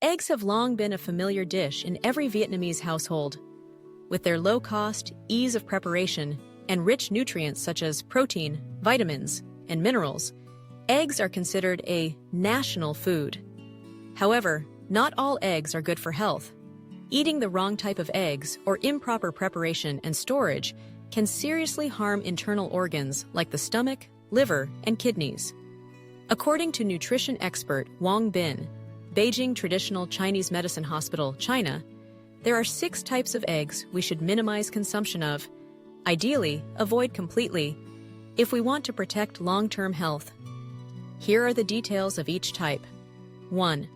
Eggs have long been a familiar dish in every Vietnamese household. With their low cost, ease of preparation, and rich nutrients such as protein, vitamins, and minerals, eggs are considered a national food. However, not all eggs are good for health. Eating the wrong type of eggs or improper preparation and storage can seriously harm internal organs like the stomach, liver, and kidneys. According to nutrition expert Wang Bin, Beijing Traditional Chinese Medicine Hospital, China, there are 6 types of eggs we should minimize consumption of, ideally avoid completely, if we want to protect long-term health. Here are the details of each type. 1.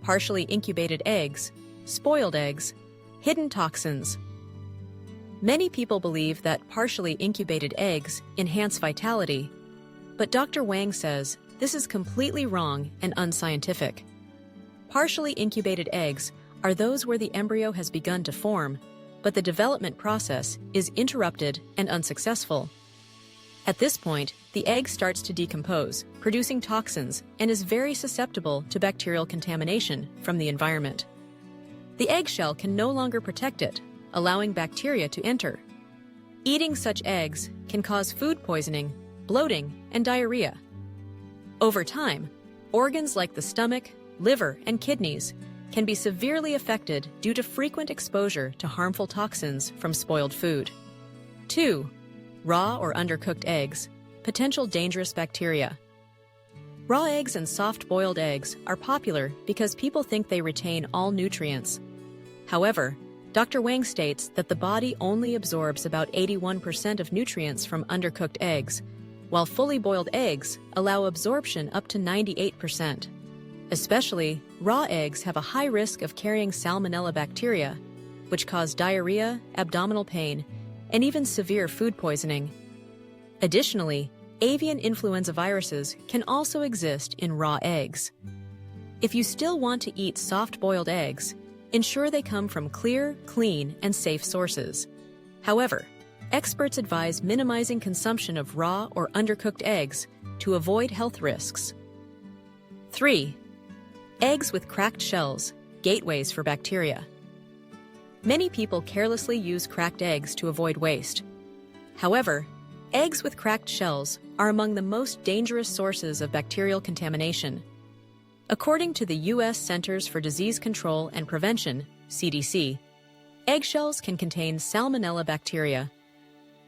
Partially incubated eggs, spoiled eggs, hidden toxins. Many people believe that partially incubated eggs enhance vitality, but Dr. Wang says this is completely wrong and unscientific. Partially incubated eggs are those where the embryo has begun to form, but the development process is interrupted and unsuccessful. At this point, the egg starts to decompose, producing toxins, and is very susceptible to bacterial contamination from the environment. The eggshell can no longer protect it, allowing bacteria to enter. Eating such eggs can cause food poisoning, bloating, and diarrhea. Over time, organs like the stomach, liver, and kidneys can be severely affected due to frequent exposure to harmful toxins from spoiled food. 2. Raw or undercooked eggs, potential dangerous bacteria. Raw eggs and soft-boiled eggs are popular because people think they retain all nutrients. However, Dr. Wang states that the body only absorbs about 81% of nutrients from undercooked eggs, while fully boiled eggs allow absorption up to 98%. Especially, raw eggs have a high risk of carrying salmonella bacteria, which cause diarrhea, abdominal pain, and even severe food poisoning. Additionally, avian influenza viruses can also exist in raw eggs. If you still want to eat soft-boiled eggs, ensure they come from clear, clean, and safe sources. However, experts advise minimizing consumption of raw or undercooked eggs to avoid health risks. 3. Eggs with cracked shells, gateways for bacteria. Many people carelessly use cracked eggs to avoid waste. However, eggs with cracked shells are among the most dangerous sources of bacterial contamination. According to the U.S. Centers for Disease Control and Prevention, CDC, eggshells can contain salmonella bacteria.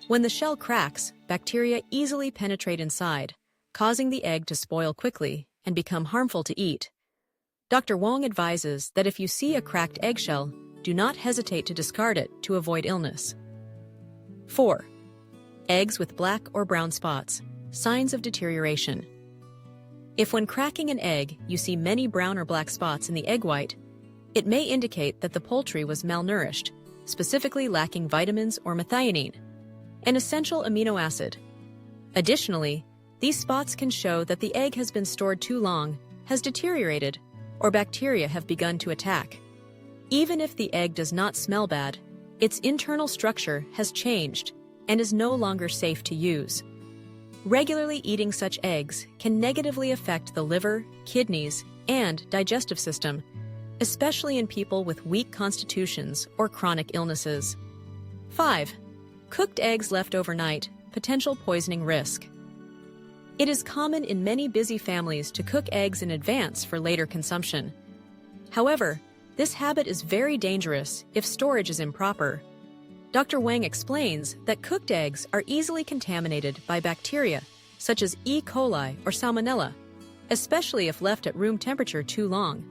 When the shell cracks, bacteria easily penetrate inside, causing the egg to spoil quickly and become harmful to eat. Dr. Wang advises that if you see a cracked eggshell, do not hesitate to discard it to avoid illness. 4. Eggs with black or brown spots, signs of deterioration. If when cracking an egg you see many brown or black spots in the egg white, it may indicate that the poultry was malnourished, specifically lacking vitamins or methionine, an essential amino acid. Additionally, these spots can show that the egg has been stored too long, has deteriorated, or bacteria have begun to attack. Even if the egg does not smell bad, its internal structure has changed and is no longer safe to use. Regularly eating such eggs can negatively affect the liver, kidneys, and digestive system, especially in people with weak constitutions or chronic illnesses. 5. Cooked eggs left overnight, potential poisoning risk. It is common in many busy families to cook eggs in advance for later consumption. However, this habit is very dangerous if storage is improper. Dr. Wang explains that cooked eggs are easily contaminated by bacteria such as E. coli or salmonella, especially if left at room temperature too long.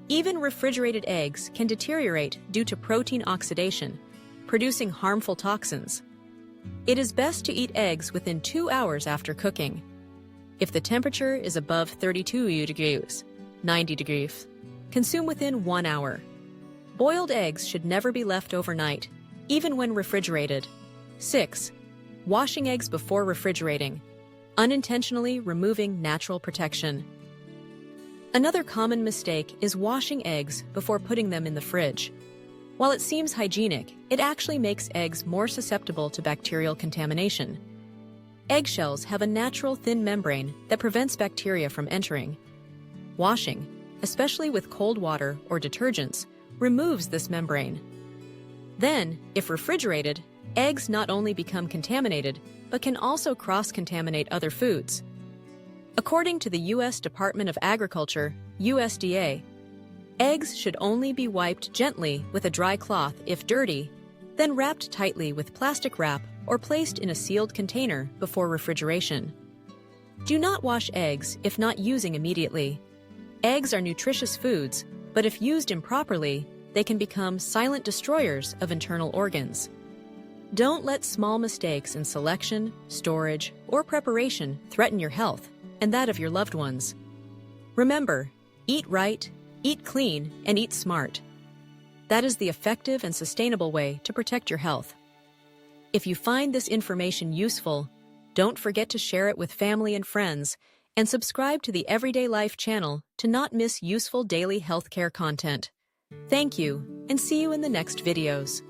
Even refrigerated eggs can deteriorate due to protein oxidation, producing harmful toxins. It is best to eat eggs within 2 hours after cooking. If the temperature is above 32 degrees, 90 degrees, consume within 1 hour. Boiled eggs should never be left overnight, even when refrigerated. 6. Washing eggs before refrigerating, unintentionally removing natural protection. Another common mistake is washing eggs before putting them in the fridge. While it seems hygienic, it actually makes eggs more susceptible to bacterial contamination. Eggshells have a natural thin membrane that prevents bacteria from entering. Washing, especially with cold water or detergents, removes this membrane. Then, if refrigerated, eggs not only become contaminated, but can also cross-contaminate other foods. According to the U.S. Department of Agriculture, USDA, eggs should only be wiped gently with a dry cloth if dirty, then wrapped tightly with plastic wrap or placed in a sealed container before refrigeration. Do not wash eggs if not using immediately. Eggs are nutritious foods, but if used improperly, they can become silent destroyers of internal organs. Don't let small mistakes in selection, storage, or preparation threaten your health and that of your loved ones. Remember, eat right, eat clean, and eat smart. That is the effective and sustainable way to protect your health. If you find this information useful, don't forget to share it with family and friends, and subscribe to the Everyday Life channel to not miss useful daily healthcare content. Thank you, and see you in the next videos.